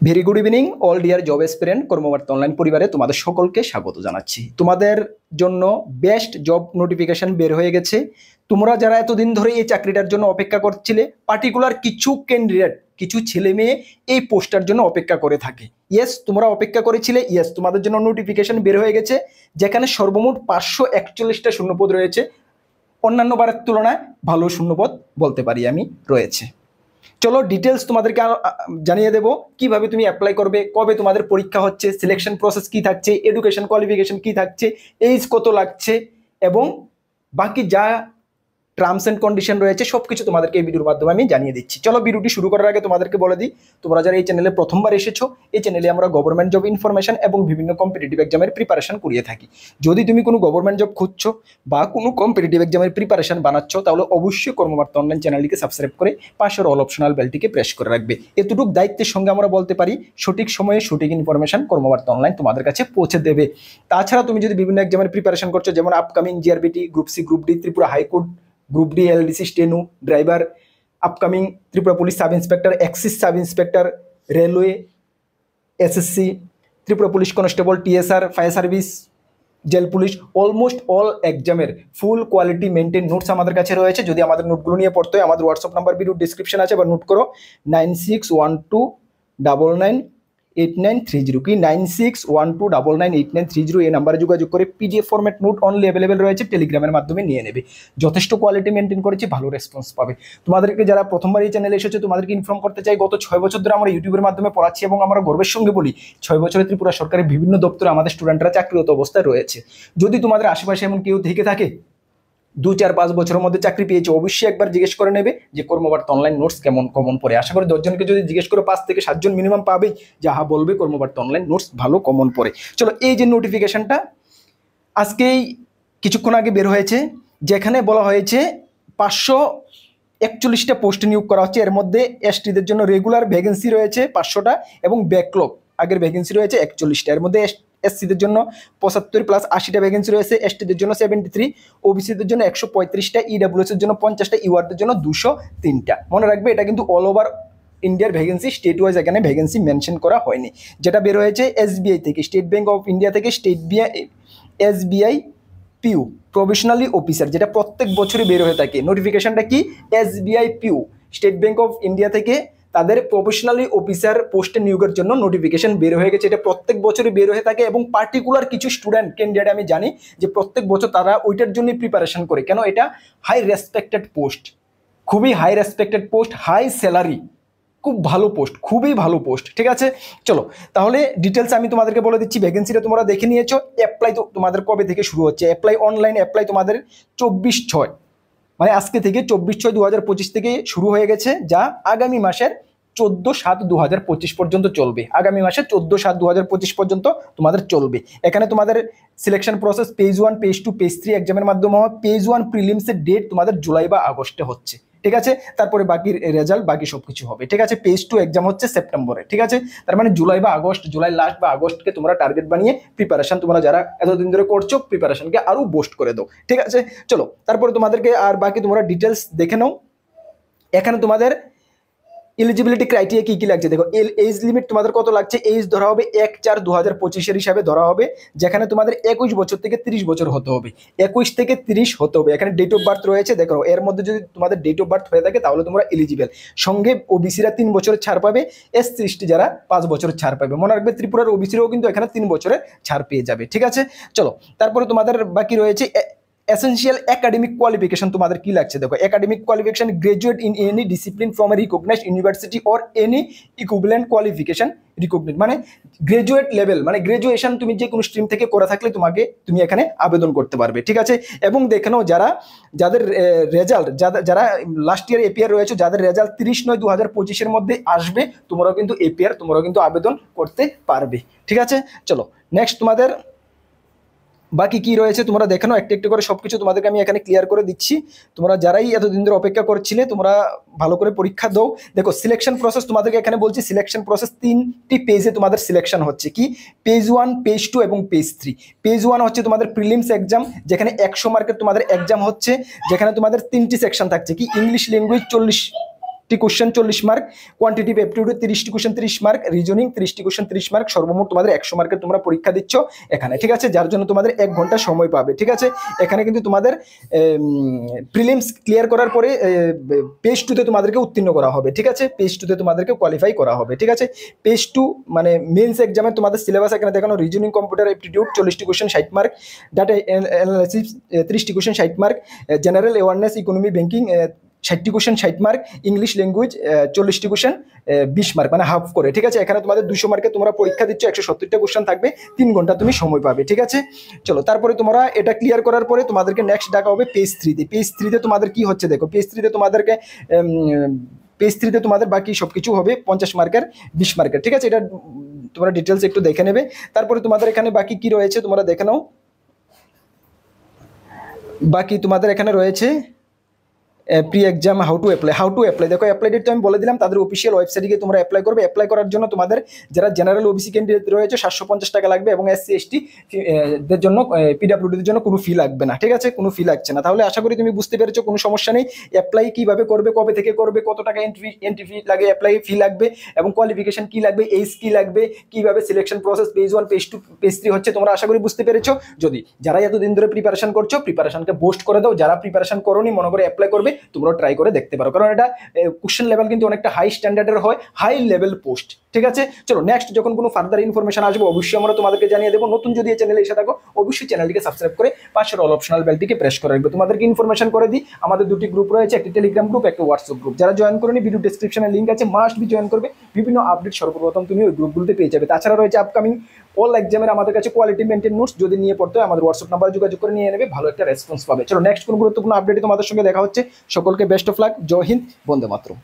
Very good evening all dear job aspirant Karmabarta online পরিবারে তোমাদের সকলকে স্বাগত জানাচ্ছি। তোমাদের জন্য বেস্ট জব নোটিফিকেশন বের হয়ে গেছে। তোমরা যারা এতদিন ধরে এই চাকরিটার জন্য অপেক্ষা করছিলে, পার্টিকুলার কিছু ক্যান্ডিডেট, কিছু ছেলে মেয়ে এই পোস্টটার জন্য অপেক্ষা করে থাকে। ইয়েস, তোমরা অপেক্ষা করেছিলে। ইয়েস, তোমাদের জন্য নোটিফিকেশন বের হয়ে গেছে, যেখানে সর্বমোট 541টা শূন্যপদ রয়েছে। অন্যান্য বারের তুলনায় ভালো শূন্যপদ বলতে পারি আমি রয়েছে। চলো ডিটেলস তোমাদেরকে জানিয়ে দেবো কিভাবে তুমি অ্যাপ্লাই করবে, কবে তোমাদের পরীক্ষা হচ্ছে, সিলেকশন প্রসেস কি থাকছে, এডুকেশন কোয়ালিফিকেশন কি থাকছে, এজ কত লাগছে এবং বাকি যা টার্মস অ্যান্ড কন্ডিশন রয়েছে সবকিছু তোমাদেরকে এই ভিডিওর মাধ্যমে আমি জানিয়ে দিচ্ছি। চলো ভিডিওটি শুরু করার আগে তোমাদেরকে বলে দিই, তোমরা যারা এই চ্যানেলে প্রথমবার এসেছো, এই চ্যানেলে আমরা গভর্নমেন্ট জব ইনফরমেশন এবং বিভিন্ন কম্পিটিটিভ এক্সামের প্রিপারেশন করিয়ে থাকি। যদি তুমি কোনো গভর্নমেন্ট জব খুঁজছো বা কোনো কম্পিটিটিভ এক্সামের প্রিপারেশন বানাচ্ছ, তাহলে অবশ্যই কর্মবার্তা অনলাইন চ্যানেলটিকে সাবস্ক্রাইব করে পাশের অল অপশনাল বেলটিকে প্রেস করে রাখবে। এতটুকু দায়িত্বের সঙ্গে আমরা বলতে পারি, সঠিক সময়ে সঠিক ইনফরমেশন কর্মবার্তা অনলাইন তোমাদের কাছে পৌঁছে দেবে। তাছাড়া তুমি যদি বিভিন্ন এক্সামের প্রিপারেশন করছো, যেমন upcoming JRBT, group C, group D, Tripura high court, group D, LDC, steno, driver, upcoming Tripura police sub inspector, excise sub inspector, railway, SSC, Tripura police constable, TSR, fire service, jail police, almost all এক্সামের full quality maintain notes আমাদের কাছে রয়েছে। যদি আমাদের নোটগুলো নিয়ে পড়তে হয়, আমাদের হোয়াটসঅ্যাপ নাম্বার ভিডিও ডিসক্রিপশন আছে, বা নোট করো 9612998930 কি 9612998930 এই নাম্বারে যোগাযোগ করে PDF format note only available রয়েছে, টেলিগ্রামের মাধ্যমে নিয়ে নেবে। যথেষ্ট কোয়ালিটি মেনটেন করেছে, ভালো রেসপন্স পাবে। তোমাদেরকে যারা প্রথমবার এই চ্যানেলে এসেছে, তোমাদেরকে ইনফর্ম করতে চাই, গত 6 বছর ধরে আমরা ইউটিউবের মাধ্যমে পড়াচ্ছি এবং আমরা গর্বের সঙ্গে বলি 6 বছরে ত্রিপুরা সরকারের বিভিন্ন দপ্তরে আমাদের স্টুডেন্টরা চাকরিরত অবস্থায় রয়েছে। যদি তোমাদের আশেপাশে এমন কেউ থেকে থাকে 2-4-5 বছরের মধ্যে চাকরি পেয়েছে, অবশ্যই একবার জিজ্ঞেস করে নেবে যে কর্মবার্তা অনলাইন নোটস কেমন কমন পড়ে। আশা করি 10 জনকে যদি জিজ্ঞেস করে 5 থেকে 7 জন মিনিমাম পাবেই যাহা বলবে কর্মবার্তা অনলাইন নোটস ভালো কমন পড়ে। চলো, এই যে নোটিফিকেশনটা আজকেই কিছুক্ষণ আগে বের হয়েছে, যেখানে বলা হয়েছে 541টা পোস্ট নিয়োগ করা হচ্ছে। এর মধ্যে এসটিদের জন্য রেগুলার ভ্যাকেন্সি রয়েছে 500টা এবং ব্যাকলগ আগের ভ্যাকেন্সি রয়েছে 41টা। এর মধ্যে এসসিদের জন্য 75 প্লাস 80টা ভ্যাকেন্সি রয়েছে, এসটিদের জন্য 73, ওবিসিদের জন্য 135টা, ইডাব্লিউএস এর জন্য 50টা, ইউআরদের জন্য 203টা। মনে রাখবে, এটা কিন্তু অল ওভার ইন্ডিয়ার ভ্যাকেন্সি, স্টেট ওয়াইজ এখানে ভ্যাকেন্সি মেনশন করা হয়নি। যেটা বের হয়েছে এসবিআই থেকে, স্টেট ব্যাংক অফ ইন্ডিয়া থেকে, এসবিআই পিউ প্রফেশনালি অফিসার, যেটা প্রত্যেক বছরই বের হয়ে থাকে। নোটিফিকেশনটা কি? SBI PO State Bank of India থেকে তাদের প্রফেশনালি অফিসার পোস্টে নিয়োগের জন্য নোটিফিকেশন বের হয়ে গেছে। এটা প্রত্যেক বছরই বের হয়ে থাকে এবং পার্টিকুলার কিছু স্টুডেন্ট ক্যান্ডিডেট আমি জানি যে প্রত্যেক বছর তারা ওইটার জন্যই প্রিপারেশন করে। কেন? এটা হাই রেসপেক্টেড পোস্ট, খুবই high respected post, high salary, খুব ভালো পোস্ট, খুবই ভালো পোস্ট। ঠিক আছে, চলো তাহলে ডিটেলস আমি তোমাদেরকে বলে দিচ্ছি। ভ্যাকেন্সিটা তোমরা দেখে নিয়েছো। অ্যাপ্লাই তো তোমাদের কবে থেকে শুরু হচ্ছে? অ্যাপ্লাই অনলাইন অ্যাপ্লাই তোমাদের 24/6 মানে আজকে থেকে 24/6/2025 থেকে শুরু হয়ে গেছে, যা আগামী মাসের 14/7/2025 পর্যন্ত চলবে। আগামী মাসের 14/7/2025 পর্যন্ত তোমাদের চলবে। এখানে তোমাদের selection process page 1, page 2, page 3 এক্সামের মাধ্যমে হয়। পেজ 1 প্রিলিমসের ডেট তোমাদের জুলাই বা আগস্টে হচ্ছে। ঠিক আছে, তারপরে বাকি রেজাল্ট বাকি সবকিছু হবে। ঠিক আছে, পেজ 2 এক্সাম হচ্ছে সেপ্টেম্বরে। ঠিক আছে, তার মানে জুলাই বা আগস্ট, জুলাই লাস্ট বা আগস্টকে তোমরা টার্গেট বানিয়ে প্রিপারেশন, তোমরা যারা এতদিন ধরে করছো প্রিপারেশনকে আরো বুস্ট করে দাও। ঠিক আছে, চলো তারপরে তোমাদেরকে আর বাকি তোমরা ডিটেলস দেখে নাও। এখানে তোমাদের এলিজিবিলিটি ক্রাইটেরিয়া কি কি লাগছে দেখো। এজ লিমিট তোমাদের কত লাগছে? এজ ধরা হবে 1/4/2025 হিসাবে ধরা হবে, যেখানে তোমাদের 21 বছর থেকে 30 বছর হতে হবে। 21 থেকে 30 হতে হবে। এখানে ডেট অফ বার্থ রয়েছে, দেখো এর মধ্যে যদি তোমাদের ডেট অফ বার্থ হয়ে থাকে তাহলে তোমরা এলিজিবল। সঙ্গে ওবিসিরা 3 বছরের ছাড় পাবে, এস-টি যারা 5 বছরের ছাড় পাবে। মনে রাখবে ত্রিপুরার ওবিসিরাও কিন্তু এখানে 3 বছরের ছাড় পেয়ে যাবে। ঠিক আছে, চলো তারপরে তোমাদের বাকি রয়েছে এসেনশিয়াল একাডেমিক কোয়ালিফিকেশন। তোমাদের কি লাগছে দেখো। Academic qualification graduate in any discipline from a recognized university or any equivalent qualification recognized, মানে গ্রাজুয়েট লেভেল, মানে গ্রাজুয়েশন তুমি যে কোনো স্ট্রিম থেকে করে থাকলে তুমি এখানে আবেদন করতে পারবে। ঠিক আছে, এবং দেখে নাও যাদের রেজাল্ট, যারা লাস্ট ইয়ার এপিআর রয়েছে, যাদের রেজাল্ট 30/9/2025 মধ্যে আসবে, তোমরাও কিন্তু এপিআর, তোমরাও কিন্তু আবেদন করতে পারবে। ঠিক আছে, চলো নেক্সট তোমাদের বাকি কি রয়েছে তোমরা দেখে নাও। একটু একটু করে সবকিছু তোমাদেরকে আমি এখানে ক্লিয়ার করে দিচ্ছি। তোমরা যারাই এতদিন ধরে অপেক্ষা করছিলে, তোমরা ভালো করে পরীক্ষা দাও। দেখো সিলেকশন প্রসেস তোমাদেরকে এখানে বলছি। সিলেকশন প্রসেস 3টি পেজে তোমাদের সিলেকশন হচ্ছে। কি? পেজ 1, পেজ 2 এবং পেজ 3। পেজ 1 হচ্ছে তোমাদের প্রিলিমস এক্সাম, যেখানে 100 মার্কের তোমাদের এক্সাম হচ্ছে, যেখানে তোমাদের 3টি সেকশন থাকছে। কি? ইংলিশ ল্যাঙ্গুয়েজ টি কোশ্চেন 40 মার্ক, কোয়ান্টিটিভ অ্যাপটিটিউডে 30টি কোশ্চেন 30 মার্ক, রিজনিং 30টি কোশ্চেন 30 মার্ক, সর্বমোট তোমাদের 100 মার্কের তোমরা পরীক্ষা দিচ্ছ এখানে, ঠিক আছে, যার জন্য তোমাদের 1 ঘন্টা সময় পাবে, ঠিক আছে। এখানে কিন্তু তোমাদের প্রিলিমস ক্লিয়ার করার পরে পেজ 2 তে তোমাদেরকে উত্তীর্ণ করা হবে, ঠিক আছে, পেজ 2 তে তোমাদেরকে কোয়ালিফাই করা হবে, ঠিক আছে। পেজ 2 মানে মেন্স এক্সামে তোমাদের সিলেবাস এখানে দেখানো, রিজনিং কম্পিউটার অ্যাপটিটিউড 40টি কোশ্চেন 60 মার্ক, ডাটা অ্যানালাইসিস 30টি question 60 mark, general awareness economy banking 60টি কোশ্চেন 60 মার্ক, ইংলিশ ল্যাঙ্গুয়েজ 40টি কোশ্চেন 20 মার্ক, মানে হাফ করে, ঠিক আছে। এখানে তোমাদের 200 মার্কে তোমরা পরীক্ষা দিচ্ছ, 170টা কোশ্চেন থাকবে, 3 ঘন্টা তুমি সময় পাবে, ঠিক আছে। চলো, তারপরে তোমরা এটা ক্লিয়ার করার পরে তোমাদেরকে নেক্সট ডাকা হবে পেজ 3 তে। পেজ 3 তে তোমাদের কি হচ্ছে দেখো, পেজ 3 তে তোমাদেরকে পেজ 3 তে তোমাদের বাকি সবকিছু হবে 50 মার্কের 20 মার্কের, ঠিক আছে। এটা তোমরা ডিটেলস একটু দেখে নেবে। তারপরে তোমাদের এখানে বাকি কি রয়েছে তোমরা দেখে নাও। বাকি তোমাদের এখানে রয়েছে pre exam how to apply. দেখো অ্যাপ্লাই ডেট তো আমি বলে দিলাম, তাদের অফিসিয়াল ওয়েবসাইটে গিয়ে তোমরা অ্যাপ্লাই করবে। অ্যাপ্লাই করার জন্য তোমাদের যারা জেনারেল ওবিসি ক্যান্ডিডেট রয়েছে 750 টাকা লাগবে, এবং এসসি এসটি দের জন্য পিডাব্লিউডির জন্য কোনো ফি লাগবে না, ঠিক আছে, কোনো ফি লাগছে না। তাহলে আশা করি তুমি বুঝতে পেরেছো, কোনো সমস্যা নেই। অ্যাপ্লাই কিভাবে করবে, কবে থেকে করবে, কত টাকা এন্ট্রি ফি লাগে, অ্যাপ্লাই ফি লাগবে, এবং কোয়ালিফিকেশন কি লাগবে, এইজ কি লাগবে, কিভাবে selection process page 1 page 2 page 3 হচ্ছে, তোমরা আশা করি বুঝতে পেরেছো। যদি যারা এতদিন ধরে প্রিপারেশন করছো, প্রিপারেশনকে বুস্ট করে দাও। যারা প্রিপারেশন করোনি, মনে করে অ্যাপ্লাই করবে, তোমরা ট্রাই করে দেখতে পারো, কারণ এটা কোশ্চেন লেভেল কিন্তু অনেকটা হাই স্ট্যান্ডার্ডের হয়, হাই লেভেল পোস্ট, ঠিক আছে। চলো নেক্সট যখন কোনো ফার্দার ইনফরমেশন আসবে অবশ্যই আমরা তোমাদেরকে জানিয়ে দেবো। নতুন যদি এই চ্যানেলে এসে থাকো অবশ্যই চ্যানেলটিকে সাবস্ক্রাইব করে পাশের অল অপশনাল বেলটিকে প্রেস করে রাখবে। তোমাদেরকে ইনফরমেশন করে দিই, আমাদের 2টি গ্রুপ রয়েছে, একটি টেলিগ্রাম গ্রুপ, একটা হোয়াটসঅ্যাপ গ্রুপ। যারা জয়েন করেনি ভিডিও ডেসক্রিপশনে লিঙ্ক আছে, মাস্ট বি জয়েন করবে। বিভিন্ন আপডেট সর্বপ্রথম তুমি ওই গ্রুপগুলোতে পেয়ে যাবে। তাছাড়া রয়েছে আপকামিং অল এক্সামের আমাদের কাছে কোয়ালিটি মেনটেন নোটস, যদি নিয়ে পড়তে হয় আমাদের হোয়াটসঅ্যাপ নাম্বারে যোগাযোগ করে নিয়ে নেবে, ভালো একটা রেসপন্স পাবে। চলো নেক্সট কোনো গুরুত্বপূর্ণ আপডেটে তোমাদের সঙ্গে দেখা হচ্ছে। সকলকে বেস্ট অফ লাক, জয় হিন্দ, বন্দে মাতরম।